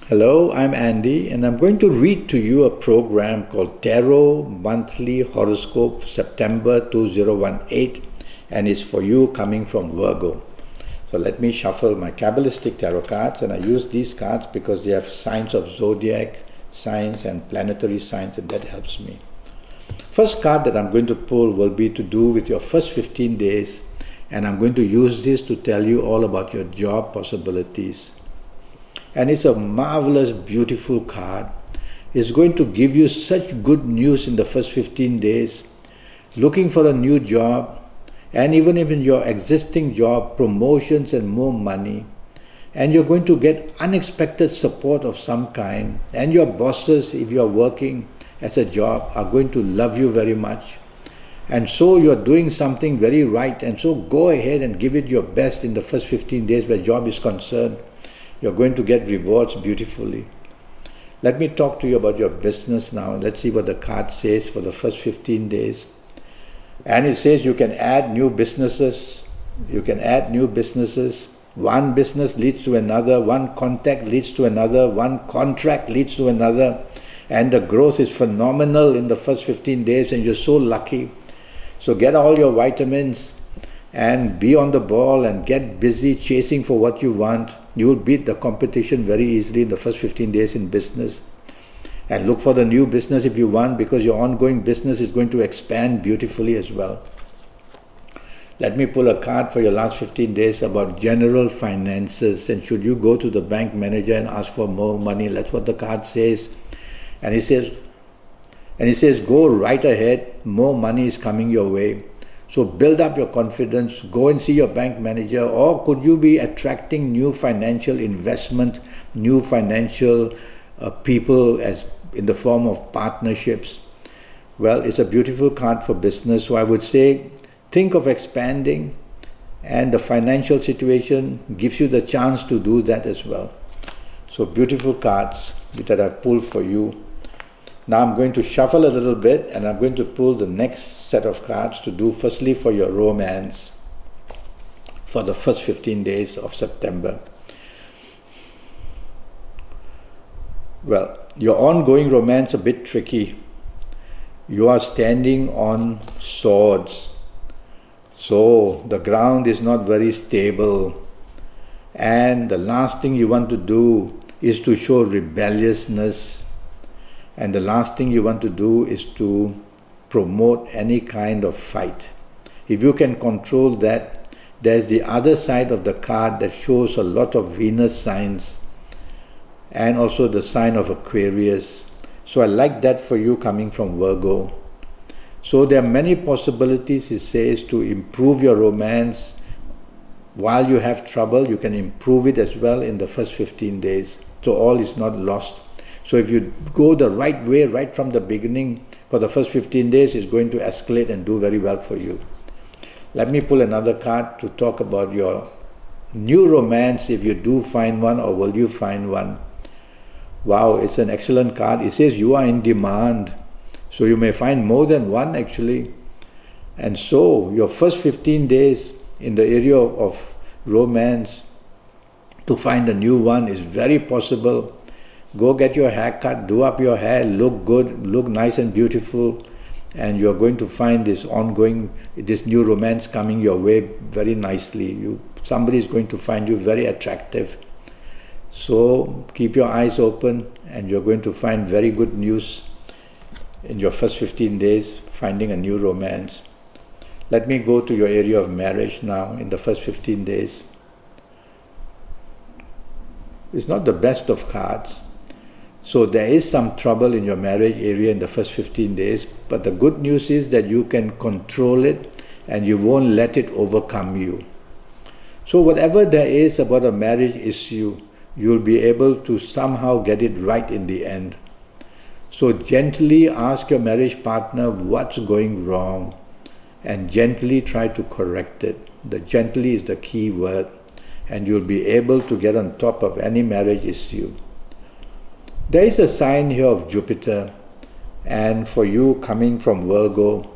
Hello, I'm Andy, and I'm going to read to you a program called Tarot Monthly Horoscope September 2018, and it's for you coming from Virgo. So let me shuffle my Kabbalistic tarot cards, and I use these cards because they have signs of zodiac, signs and planetary signs, and that helps me. First card that I'm going to pull will be to do with your first 15 days, and I'm going to use this to tell you all about your job possibilities. And it's a marvelous, beautiful card. It's going to give you such good news in the first 15 days. Looking for a new job, and even in your existing job, promotions and more money. And you're going to get unexpected support of some kind. And your bosses, if you're working as a job, are going to love you very much. And so you're doing something very right. And so go ahead and give it your best in the first 15 days where job is concerned. You're going to get rewards beautifully. Let me talk to you about your business now. Let's see what the card says for the first 15 days. And it says you can add new businesses. You can add new businesses. One business leads to another. One contact leads to another. One contract leads to another. And the growth is phenomenal in the first 15 days, and you're so lucky. So get all your vitamins and be on the ball and get busy chasing for what you want. You will beat the competition very easily in the first 15 days in business. And look for the new business if you want, because your ongoing business is going to expand beautifully as well. Let me pull a card for your last 15 days about general finances. And should you go to the bank manager and ask for more money, that's what the card says. And it says, go right ahead, more money is coming your way. So build up your confidence, go and see your bank manager, or could you be attracting new financial investment, new financial people as in the form of partnerships? Well, it's a beautiful card for business, so I would say think of expanding, and the financial situation gives you the chance to do that as well. So beautiful cards that I pulled for you. Now I'm going to shuffle a little bit, and I'm going to pull the next set of cards to do firstly for your romance for the first 15 days of September. Well, your ongoing romance a bit tricky. You are standing on swords. So the ground is not very stable. And the last thing you want to do is to show rebelliousness. And the last thing you want to do is to promote any kind of fight. If you can control that, there's the other side of the card that shows a lot of Venus signs and also the sign of Aquarius. So I like that for you coming from Virgo. So there are many possibilities, it says, to improve your romance. While you have trouble, you can improve it as well in the first 15 days. So all is not lost. So if you go the right way right from the beginning, for the first 15 days, it's going to escalate and do very well for you. Let me pull another card to talk about your new romance, if you do find one, or will you find one. Wow, it's an excellent card. It says you are in demand. So you may find more than one actually. And so your first 15 days in the area of romance, to find a new one is very possible. Go get your hair cut, do up your hair, look good, look nice and beautiful, and you're going to find this new romance coming your way very nicely. Somebody is going to find you very attractive. So keep your eyes open, and you're going to find very good news in your first 15 days, finding a new romance. Let me go to your area of marriage now in the first 15 days. It's not the best of cards. So there is some trouble in your marriage area in the first 15 days, but the good news is that you can control it and you won't let it overcome you. So whatever there is about a marriage issue, you'll be able to somehow get it right in the end. So gently ask your marriage partner what's going wrong and gently try to correct it. The gently is the key word, and you'll be able to get on top of any marriage issue. There is a sign here of Jupiter, and for you coming from Virgo,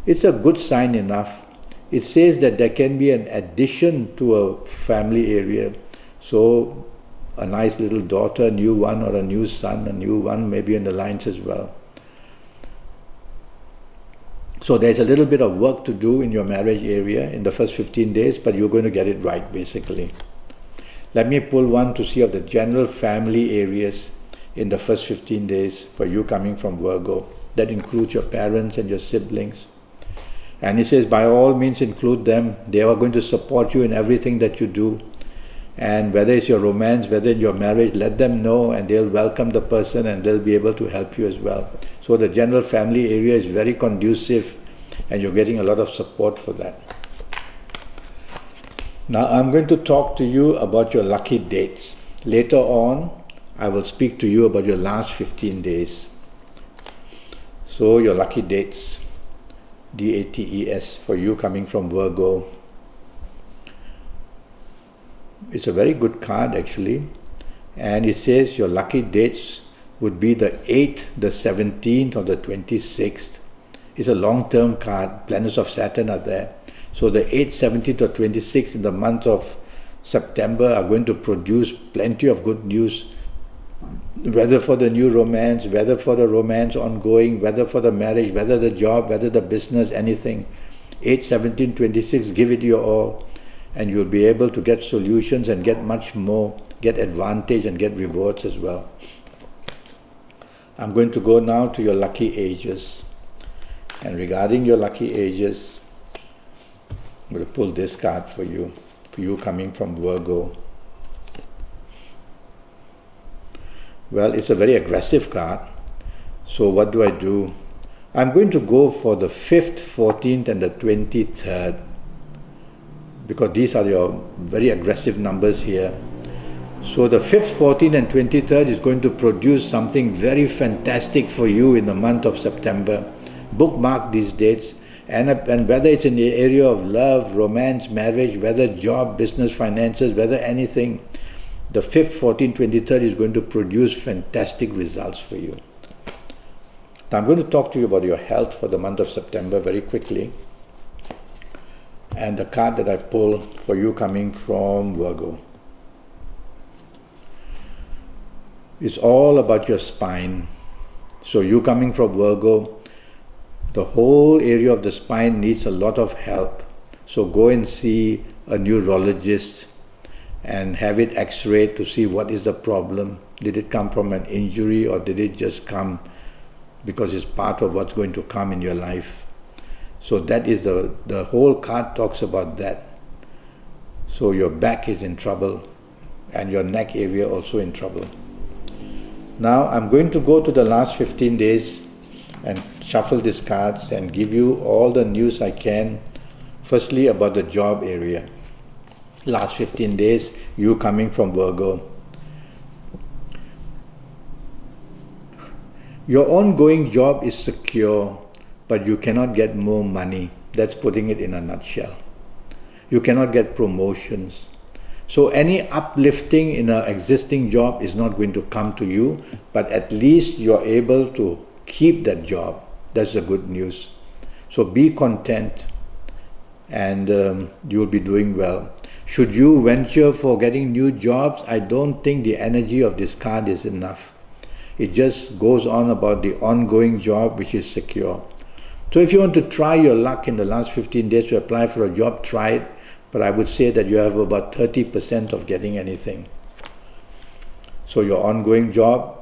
it's a good sign enough. It says that there can be an addition to a family area. So a nice little daughter, a new one, or a new son, a new one, maybe in the lines as well. So there's a little bit of work to do in your marriage area in the first 15 days, but you're going to get it right, basically. Let me pull one to see of the general family areas in the first 15 days for you coming from Virgo. That includes your parents and your siblings. And he says, by all means include them. They are going to support you in everything that you do. And whether it's your romance, whether in your marriage, let them know and they'll welcome the person and they'll be able to help you as well. So the general family area is very conducive and you're getting a lot of support for that. Now I'm going to talk to you about your lucky dates. Later on, I will speak to you about your last 15 days. So your lucky dates, DATES, for you coming from Virgo. It's a very good card actually, and it says your lucky dates would be the 8th, the 17th or the 26th. It's a long-term card, planets of Saturn are there. So the 8th, 17th or 26th in the month of September are going to produce plenty of good news, whether for the new romance, whether for the romance ongoing, whether for the marriage, whether the job, whether the business, anything. 8, 17, 26, give it your all. And you'll be able to get solutions and get much more, get advantage and get rewards as well. I'm going to go now to your lucky ages. And regarding your lucky ages, I'm going to pull this card for you coming from Virgo. Well, it's a very aggressive card. So what do I do? I'm going to go for the 5th, 14th and the 23rd. Because these are your very aggressive numbers here. So the 5th, 14th and 23rd is going to produce something very fantastic for you in the month of September. Bookmark these dates, and whether it's in the area of love, romance, marriage, whether job, business, finances, whether anything, the 5th, 14th, 23rd is going to produce fantastic results for you. Now I'm going to talk to you about your health for the month of September very quickly. And the card that I pulled for you coming from Virgo. It's all about your spine. So you coming from Virgo, the whole area of the spine needs a lot of help. So go and see a neurologist and have it x-rayed to see what is the problem. Did it come from an injury or did it just come because it's part of what's going to come in your life? So that is the whole card talks about that. So your back is in trouble and your neck area also in trouble. Now I'm going to go to the last 15 days and shuffle these cards and give you all the news I can. Firstly about the job area. Last 15 days, you coming from Virgo. Your ongoing job is secure, but you cannot get more money. That's putting it in a nutshell. You cannot get promotions. So any uplifting in an existing job is not going to come to you, but at least you're able to keep that job. That's the good news. So be content and you'll be doing well. Should you venture for getting new jobs, I don't think the energy of this card is enough. It just goes on about the ongoing job which is secure. So if you want to try your luck in the last 15 days to apply for a job, try it. But I would say that you have about 30% of getting anything. So your ongoing job,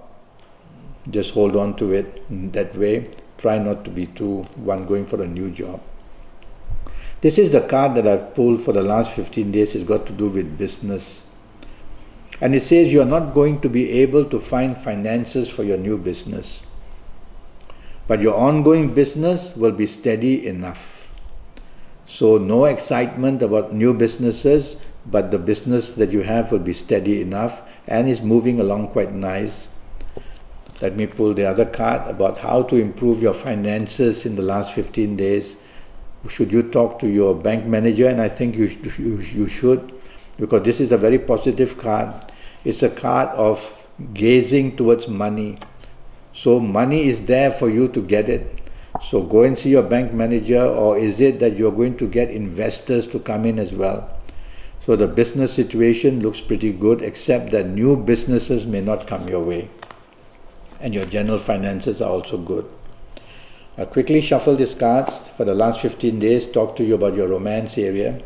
just hold on to it in that way. Try not to be too going for a new job. This is the card that I've pulled for the last 15 days. It's got to do with business. And it says you are not going to be able to find finances for your new business. But your ongoing business will be steady enough. So no excitement about new businesses, but the business that you have will be steady enough and is moving along quite nice. Let me pull the other card about how to improve your finances in the last 15 days. Should you talk to your bank manager? And I think you should, because this is a very positive card. It's a card of gazing towards money. So money is there for you to get it. So go and see your bank manager, or is it that you're going to get investors to come in as well? So the business situation looks pretty good, except that new businesses may not come your way. And your general finances are also good. I'll quickly shuffle these cards for the last 15 days, talk to you about your romance area.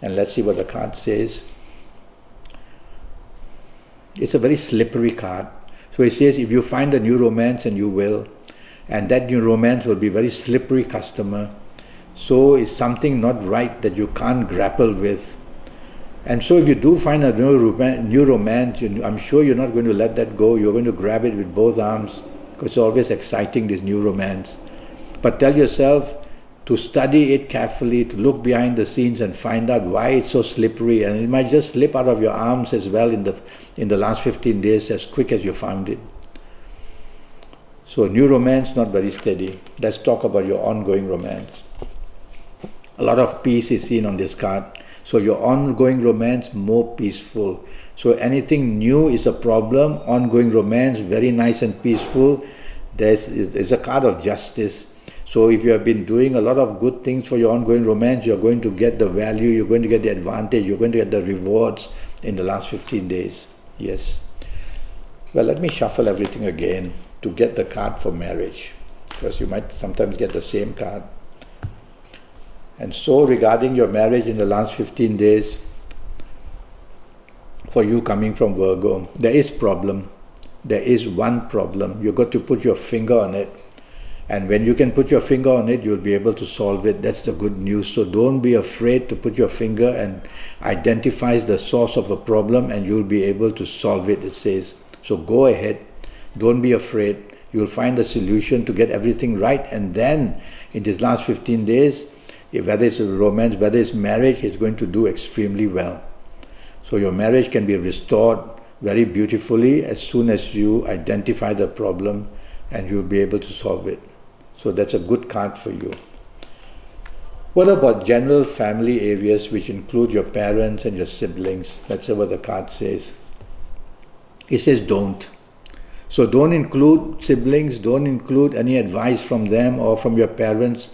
And let's see what the card says. It's a very slippery card. So it says if you find a new romance, and you will, and that new romance will be very slippery customer. So it's something not right that you can't grapple with. And so if you do find a new romance, I'm sure you're not going to let that go. You're going to grab it with both arms, because it's always exciting, this new romance. But tell yourself to study it carefully, to look behind the scenes and find out why it's so slippery. And it might just slip out of your arms as well in the last 15 days as quick as you found it. So new romance, not very steady. Let's talk about your ongoing romance. A lot of peace is seen on this card. So your ongoing romance, more peaceful. So anything new is a problem. Ongoing romance, very nice and peaceful. There's a card of justice. So if you have been doing a lot of good things for your ongoing romance, you're going to get the value, you're going to get the advantage, you're going to get the rewards in the last 15 days. Yes. Well, let me shuffle everything again to get the card for marriage, because you might sometimes get the same card. And so regarding your marriage in the last 15 days, for you coming from Virgo, there is problem. There is one problem. You've got to put your finger on it. And when you can put your finger on it, you'll be able to solve it. That's the good news. So don't be afraid to put your finger and identify the source of a problem, and you'll be able to solve it, it says. So go ahead. Don't be afraid. You'll find a solution to get everything right. And then in these last 15 days, whether it's a romance, whether it's marriage, it's going to do extremely well. So your marriage can be restored very beautifully as soon as you identify the problem, and you'll be able to solve it. So that's a good card for you. What about general family areas, which include your parents and your siblings? That's what the card says. It says don't. So don't include siblings, don't include any advice from them or from your parents,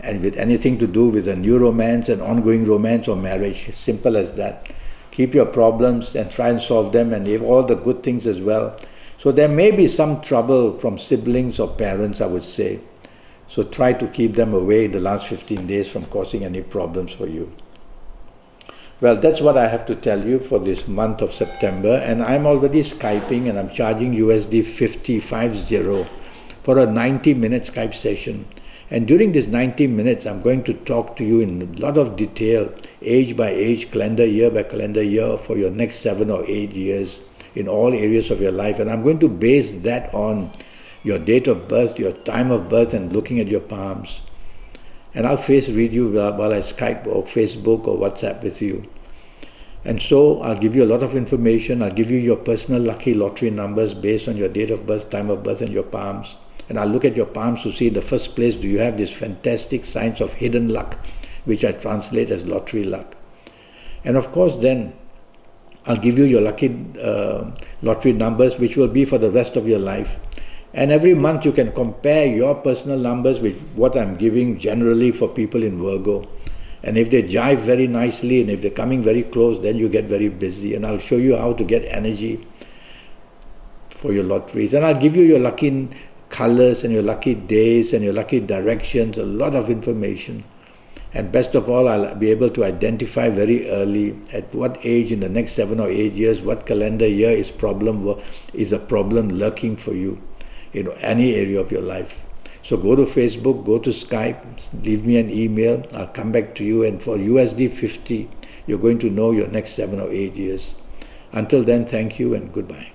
and with anything to do with a new romance, an ongoing romance or marriage. Simple as that. Keep your problems and try and solve them, and leave all the good things as well. So there may be some trouble from siblings or parents, I would say. So try to keep them away the last 15 days from causing any problems for you. Well, that's what I have to tell you for this month of September, and I'm already Skyping, and I'm charging USD 50 for a 90-minute Skype session. And during this 90 minutes, I'm going to talk to you in a lot of detail, age by age, calendar year by calendar year, for your next 7 or 8 years in all areas of your life. And I'm going to base that on your date of birth, your time of birth, and looking at your palms. And I'll face read you while I Skype or Facebook or WhatsApp with you. And so I'll give you a lot of information. I'll give you your personal lucky lottery numbers based on your date of birth, time of birth, and your palms. And I'll look at your palms to see, in the first place, do you have this fantastic signs of hidden luck, which I translate as lottery luck. And of course then, I'll give you your lucky lottery numbers, which will be for the rest of your life. And every month you can compare your personal numbers with what I'm giving generally for people in Virgo. And if they jive very nicely, and if they're coming very close, then you get very busy. And I'll show you how to get energy for your lotteries. And I'll give you your lucky colors and your lucky days and your lucky directions, a lot of information. And best of all, I'll be able to identify very early at what age in the next 7 or 8 years, what calendar year is a problem lurking for you in any area of your life. So go to Facebook, go to Skype, leave me an email, I'll come back to you, and for USD 50, you're going to know your next 7 or 8 years. Until then, thank you and goodbye.